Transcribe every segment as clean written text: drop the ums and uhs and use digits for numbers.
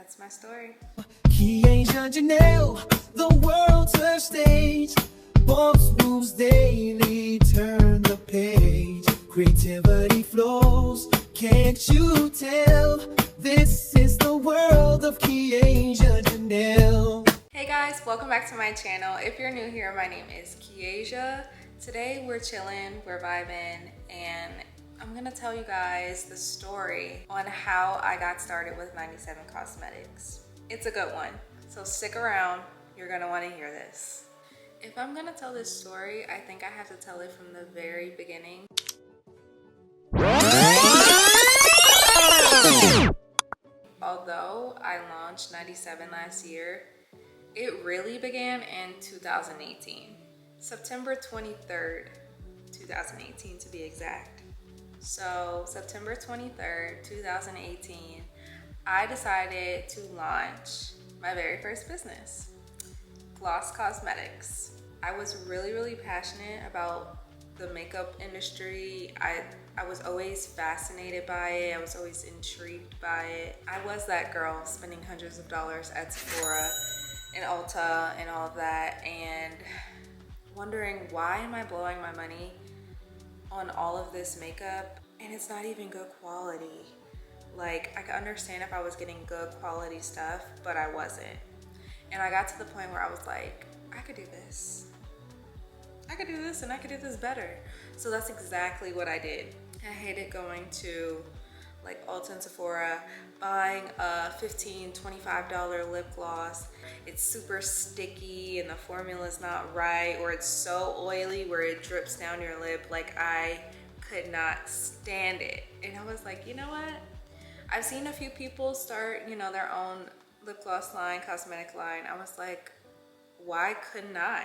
That's my story. He ain't judging now, the world's her stage. Bumps, moves daily, turn the page. Creativity flows, can't you tell? This is the world of Kiesia Janelle. Hey guys, welcome back to my channel. If you're new here, my name is Kiesia. Today we're chilling, we're vibing, and I'm gonna tell you guys the story on how I got started with 9inetySeven Cosmetics. It's a good one, so stick around, you're gonna wanna hear this. If I'm gonna tell this story, I think I have to tell it from the very beginning. Although I launched 9inetySeven last year, it really began in 2018. September 23rd, 2018 to be exact. So September 23rd, 2018, I decided to launch my very first business, Gloss Cosmetics. I was really passionate about the makeup industry. I was always fascinated by it. I was always intrigued by it. I was that girl spending hundreds of dollars at Sephora and Ulta and all of that, and wondering, why am I blowing my money on all of this makeup and it's not even good quality? Like, I could understand if I was getting good quality stuff, but I wasn't. And I got to the point where I was like, I could do this. I could do this and I could do this better. So that's exactly what I did. I hated going to like Ulta and Sephora, buying a $15, $25 lip gloss. It's super sticky and the formula's not right, or it's so oily where it drips down your lip. Like, I could not stand it. And I was like, you know what? I've seen a few people start, their own lip gloss line, cosmetic line. I was like, why couldn't I?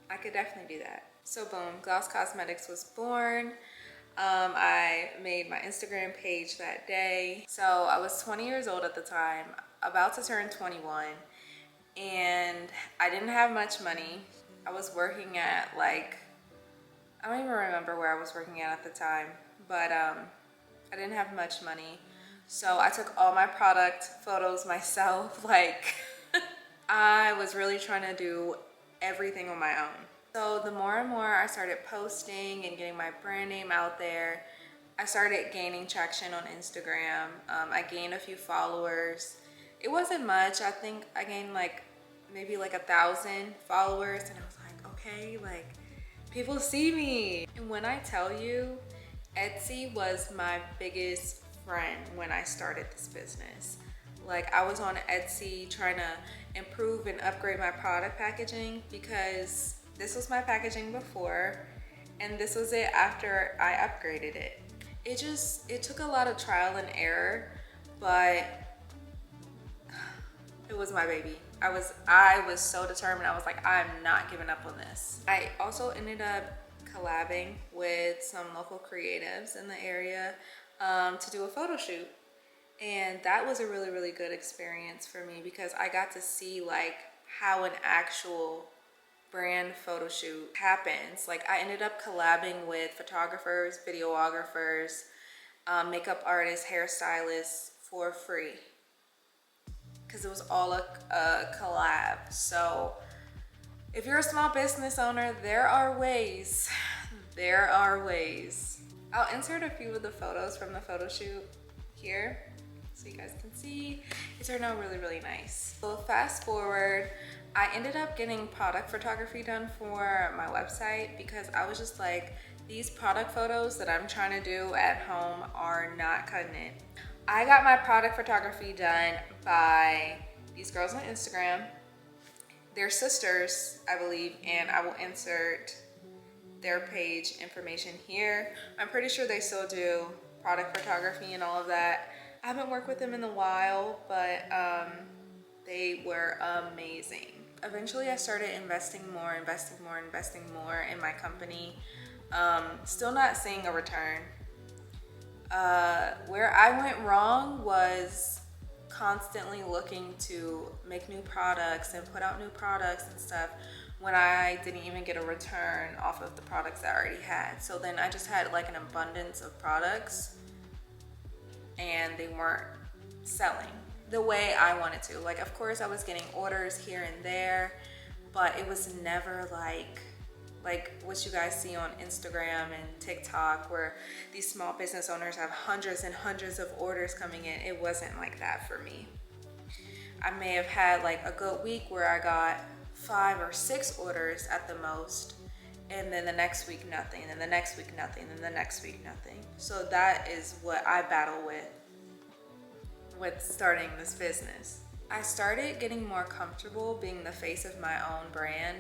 I could definitely do that. So boom, Gloss Cosmetics was born. I made my Instagram page that day. So I was 20 years old at the time, about to turn 21, and I didn't have much money. I was working at I don't even remember where I was working at the time, but I didn't have much money. So I took all my product photos myself. I was really trying to do everything on my own. So the more and more I started posting and getting my brand name out there, I started gaining traction on Instagram. I gained a few followers. It wasn't much. I think I gained maybe 1,000 followers, and I was like, okay, people see me. And when I tell you, Etsy was my biggest friend when I started this business. I was on Etsy trying to improve and upgrade my product packaging, because this was my packaging before and this was it after I upgraded it. It took a lot of trial and error, but it was my baby. I was so determined. I was like, I'm not giving up on this. I also ended up collabing with some local creatives in the area to do a photo shoot. And that was a really good experience for me, because I got to see how an actual brand photo shoot happens. I ended up collabing with photographers, videographers, makeup artists, hairstylists for free, because it was all a collab. So if you're a small business owner, there are ways. There are ways. I'll insert a few of the photos from the photo shoot here so you guys can see. It turned out really nice. So fast forward, I ended up getting product photography done for my website, because I was just like, these product photos that I'm trying to do at home are not cutting it. I got my product photography done by these girls on Instagram. They're sisters, I believe, and I will insert their page information here. I'm pretty sure they still do product photography and all of that. I haven't worked with them in a while, but they were amazing. Eventually I started investing more in my company. Still not seeing a return. Where I went wrong was constantly looking to make new products and put out new products and stuff when I didn't even get a return off of the products that I already had. So then I just had an abundance of products and they weren't selling. the way I wanted to. Like, of course I was getting orders here and there, but it was never like what you guys see on Instagram and TikTok, where these small business owners have hundreds and hundreds of orders coming in. It wasn't like that for me. I may have had like a good week where I got 5 or 6 orders at the most, and then the next week nothing, and then the next week nothing, and then the next week nothing. So that is what I battle with starting this business. I started getting more comfortable being the face of my own brand.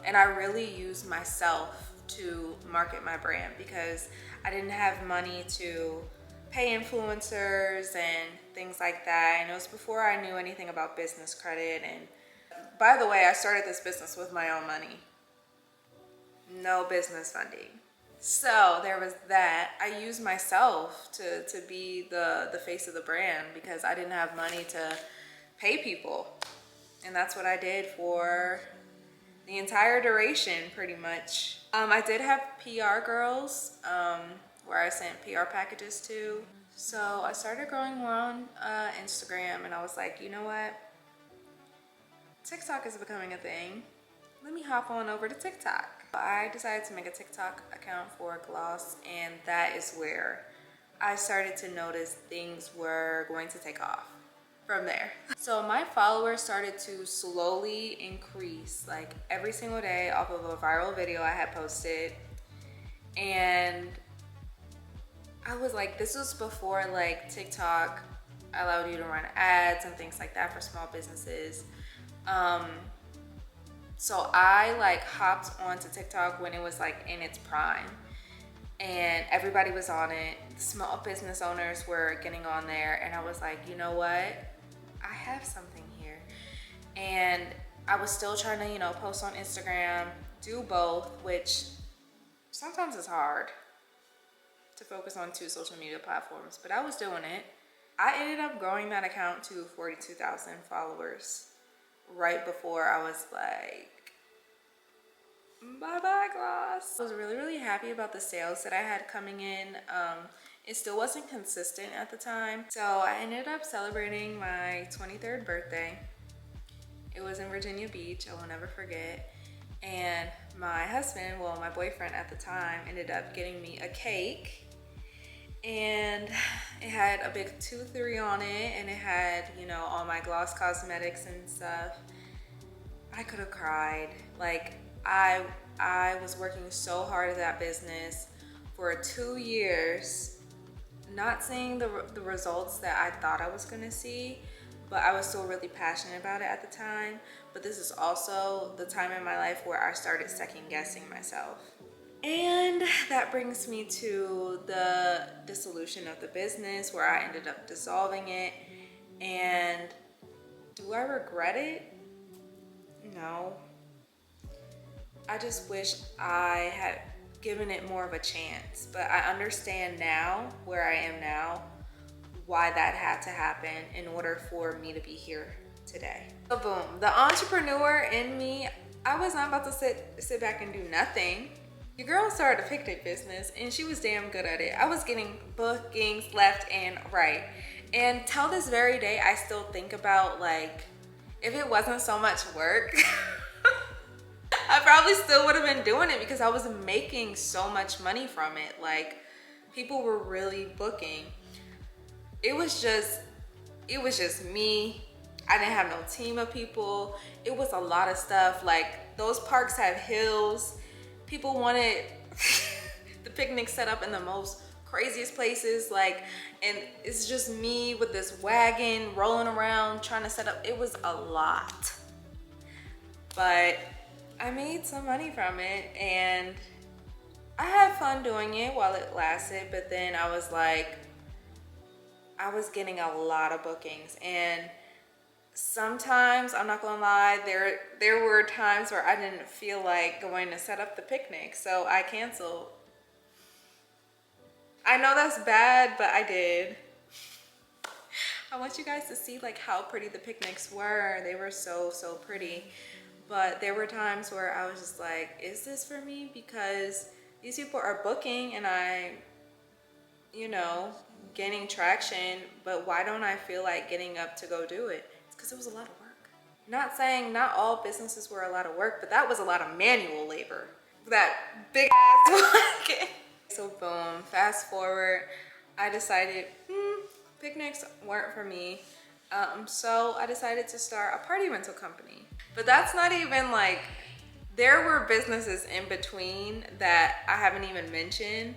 And I really used myself to market my brand because I didn't have money to pay influencers and things like that. And it was before I knew anything about business credit. And by the way, I started this business with my own money. No business funding. So there was that. I used myself to be the face of the brand because I didn't have money to pay people. And that's what I did for the entire duration, pretty much. I did have PR girls where I sent PR packages to. So I started growing more on Instagram, and I was like, you know what? TikTok is becoming a thing. Let me hop on over to TikTok. I decided to make a TikTok account for Gloss, and that is where I started to notice things were going to take off from there. So my followers started to slowly increase, like every single day, off of a viral video I had posted. And I was like, this was before like TikTok allowed you to run ads and things like that for small businesses. So I like hopped onto TikTok when it was like in its prime, and everybody was on it. Small business owners were getting on there, and I was like, you know what? I have something here. And I was still trying to, you know, post on Instagram, do both, which sometimes is hard to focus on 2 social media platforms, but I was doing it. I ended up growing that account to 42,000 followers right before I was like, bye-bye Gloss. I was really happy about the sales that I had coming in. It still wasn't consistent at the time. So I ended up celebrating my 23rd birthday. It was in Virginia Beach, I will never forget. And my husband, well, my boyfriend at the time, ended up getting me a cake. And it had a big 2-3 on it, and it had, you know, all my Gloss cosmetics and stuff. I could have cried. Like, I was working so hard at that business for 2 years, not seeing the results that I thought I was gonna see, but I was still really passionate about it at the time. But this is also the time in my life where I started second guessing myself. And that brings me to the dissolution of the business, where I ended up dissolving it. And do I regret it? No. I just wish I had given it more of a chance, but I understand now, where I am now, why that had to happen in order for me to be here today. So boom, the entrepreneur in me, I was not about to sit back and do nothing. Your girl started a picnic business, and she was damn good at it. I was getting bookings left and right. And till this very day, I still think about, like, if it wasn't so much work, I probably still would have been doing it because I was making so much money from it. Like, people were really booking. It was just me. I didn't have no team of people. It was a lot of stuff. Like, those parks have hills. People wanted the picnic set up in the most craziest places. Like, and it's just me with this wagon rolling around trying to set up. It was a lot. But I made some money from it, and I had fun doing it while it lasted. But then I was like, I was getting a lot of bookings, and sometimes, I'm not gonna lie, there were times where I didn't feel like going to set up the picnic, so I canceled. I know that's bad, but I did. I want you guys to see like how pretty the picnics were. They were so pretty. But there were times where I was just like, is this for me? Because these people are booking, and you know, gaining traction, but why don't I feel like getting up to go do it? It's because it was a lot of work. Not saying not all businesses were a lot of work, but that was a lot of manual labor. That big ass market. So boom, fast forward, I decided picnics weren't for me. So I decided to start a party rental company. But that's not even like, there were businesses in between that I haven't even mentioned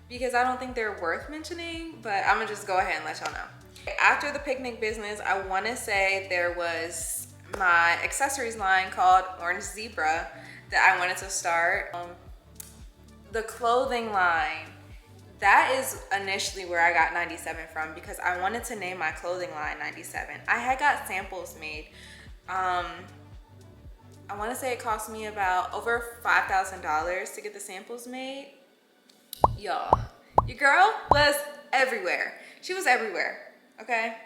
because I don't think they're worth mentioning, but I'm gonna just go ahead and let y'all know. After the picnic business, I wanna say there was my accessories line called Orange Zebra that I wanted to start. The clothing line, that is initially where I got 9inetySeven from because I wanted to name my clothing line 9inetySeven. I had got samples made. I want to say it cost me about over $5,000 to get the samples made. Y'all, your girl was everywhere. She was everywhere, okay?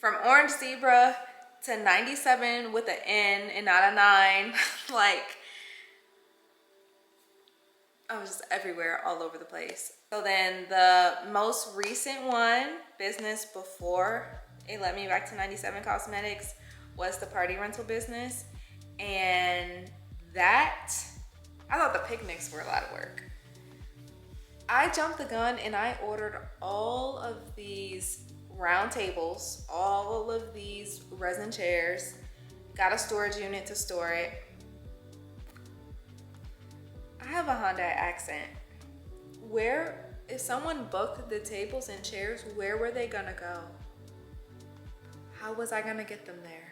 From Orange Zebra to 9inetySeven with an N and not a 9. Like, I was just everywhere, all over the place. So then the most recent one, business before it led me back to 9inetySeven Cosmetics, was the party rental business. And that, I thought the picnics were a lot of work. I jumped the gun and I ordered all of these round tables, all of these resin chairs, got a storage unit to store it. I have a Honda accent. Where, if someone booked the tables and chairs, where were they gonna go? How was I gonna get them there?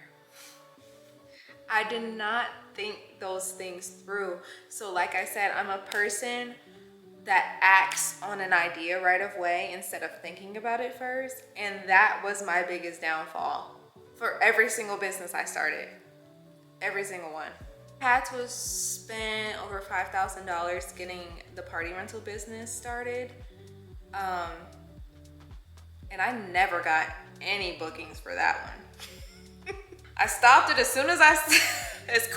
I did not think those things through. So like I said, I'm a person that acts on an idea right away instead of thinking about it first. And that was my biggest downfall for every single business I started. Every single one. I had to spend over $5,000 getting the party rental business started. And I never got any bookings for that one. I stopped it as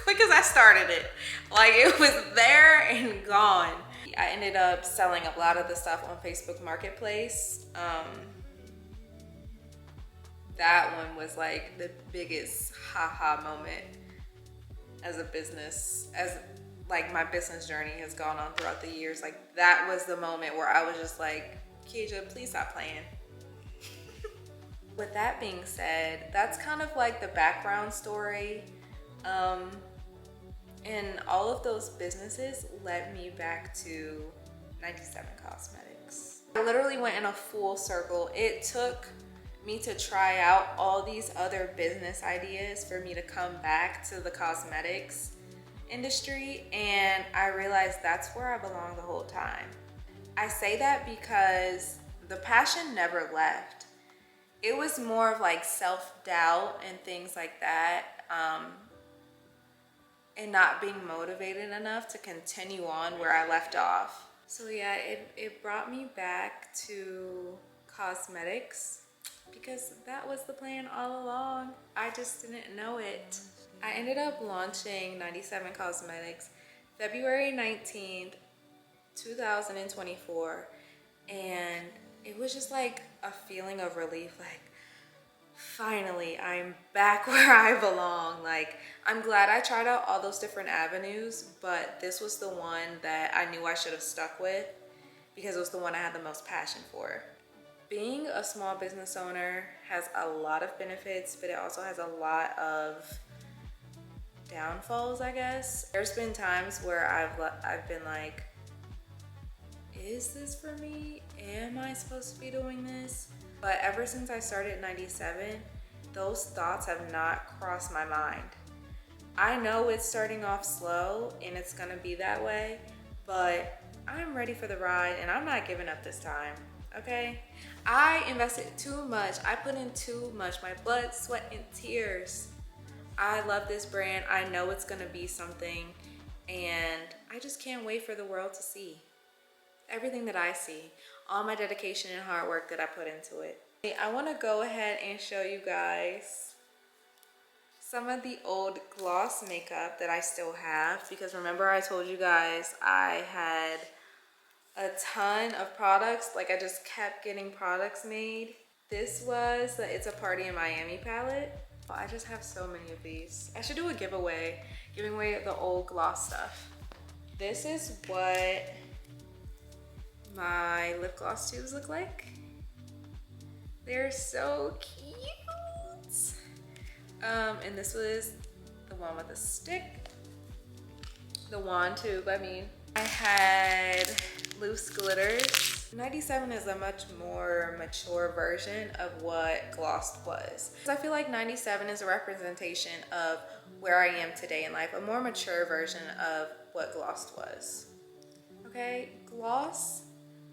quick as I started it. Like, it was there and gone. I ended up selling a lot of the stuff on Facebook Marketplace. That one was like the biggest haha moment as a business, as like my business journey has gone on throughout the years. Like, that was the moment where I was just like, Keisha, please stop playing. With that being said, that's kind of like the background story. And all of those businesses led me back to 9inetySeven Cosmetics. I literally went in a full circle. It took me to try out all these other business ideas for me to come back to the cosmetics industry, and I realized that's where I belong the whole time. I say that because the passion never left. It was more of like self-doubt and things like that, and not being motivated enough to continue on where I left off. So yeah, it brought me back to cosmetics because that was the plan all along. I just didn't know it. I ended up launching 9inetySeven Cosmetics February 19th, 2024, and it was just like a feeling of relief, like finally I'm back where I belong. Like, I'm glad I tried out all those different avenues, but this was the one that I knew I should have stuck with because it was the one I had the most passion for. Being a small business owner has a lot of benefits, but it also has a lot of downfalls, I guess. There's been times where I've been like, is this for me? Am I supposed to be doing this? But ever since I started 9inetySeven, those thoughts have not crossed my mind. I know it's starting off slow and it's gonna be that way, but I'm ready for the ride and I'm not giving up this time, okay? I invested too much. I put in too much, my blood, sweat, and tears. I love this brand. I know it's gonna be something, and I just can't wait for the world to see everything that I see, all my dedication and hard work that I put into it. I want to go ahead and show you guys some of the old gloss makeup that I still have, because remember I told you guys I had a ton of products. Like, I just kept getting products made. This was the It's a Party in Miami palette. Oh, I just have so many of these. I should do a giveaway, giving away the old gloss stuff. This is what my lip gloss tubes look like. They're so cute. And this was the one with the stick. The wand tube, I mean. I had loose glitters. 9inetySeven is a much more mature version of what Glossed was. I feel like 9inetySeven is a representation of where I am today in life, a more mature version of what Glossed was. Okay, Gloss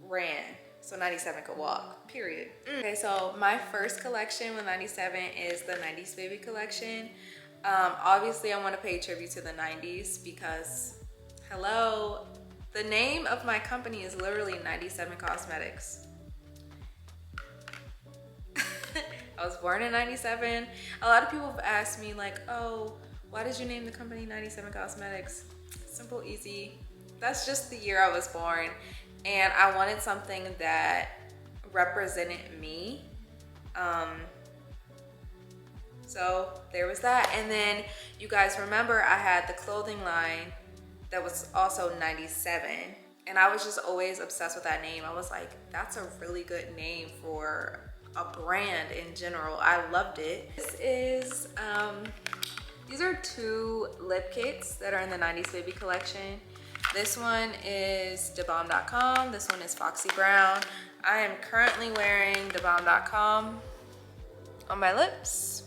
ran so 9inetySeven could walk, period. Okay, so my first collection with 9inetySeven is the 90s Baby collection. Obviously I want to pay tribute to the 90s because, hello, the name of my company is literally 9inetySeven Cosmetics. I was born in 97. A lot of people have asked me like, oh, why did you name the company 9inetySeven Cosmetics? Simple, easy. That's just the year I was born. And I wanted something that represented me. So there was that. And then you guys remember I had the clothing line that was also 9inetySeven. And I was just always obsessed with that name. I was like, that's a really good name for a brand in general. I loved it. This is, these are 2 lip kits that are in the 90s Baby collection. This one is DaBomb.com. This one is Foxy Brown. I am currently wearing DaBomb.com on my lips.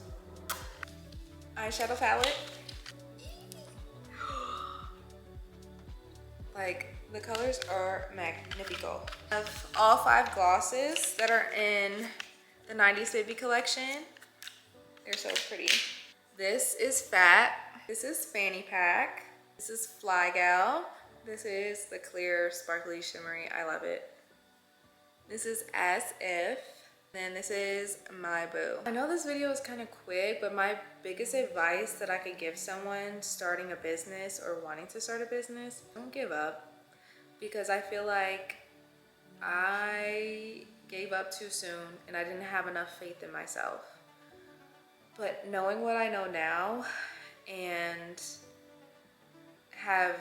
Eyeshadow palette. Like, the colors are magnifico. I have all 5 glosses that are in the 90s Baby collection. They're so pretty. This is Fat. This is Fanny Pack. This is Fly Gal. This is the clear, sparkly, shimmery. I love it. This is As If. Then this is My Boo. I know this video is kind of quick, but my biggest advice that I could give someone starting a business or wanting to start a business, don't give up. Because I feel like I gave up too soon and I didn't have enough faith in myself. But knowing what I know now and have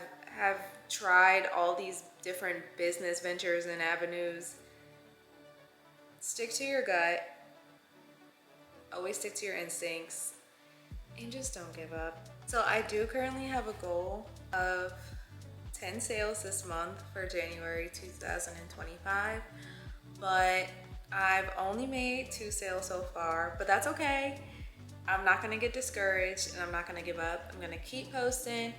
tried all these different business ventures and avenues, stick to your gut, always stick to your instincts, and just don't give up. So I do currently have a goal of 10 sales this month for January 2025, but I've only made 2 sales so far, but that's okay. I'm not gonna get discouraged and I'm not gonna give up. I'm gonna keep posting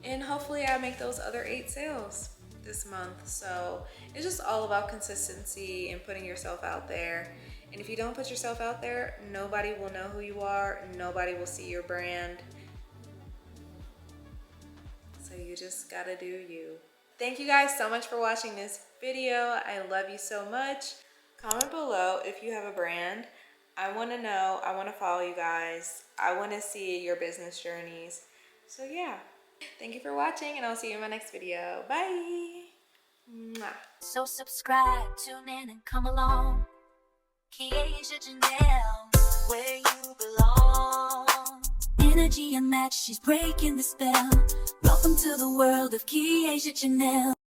and hopefully I make those other 8 sales this month. So it's just all about consistency and putting yourself out there. And if you don't put yourself out there, nobody will know who you are. Nobody will see your brand. So you just gotta do you. Thank you guys so much for watching this video. I love you so much. Comment below if you have a brand. I wanna know, I wanna follow you guys. I wanna see your business journeys. So yeah. Thank you for watching, and I'll see you in my next video. Bye! Mwah. So subscribe, tune in, and come along. Keisha Janelle, where you belong. Energy unmatched, she's breaking the spell. Welcome to the world of Keisha Janelle.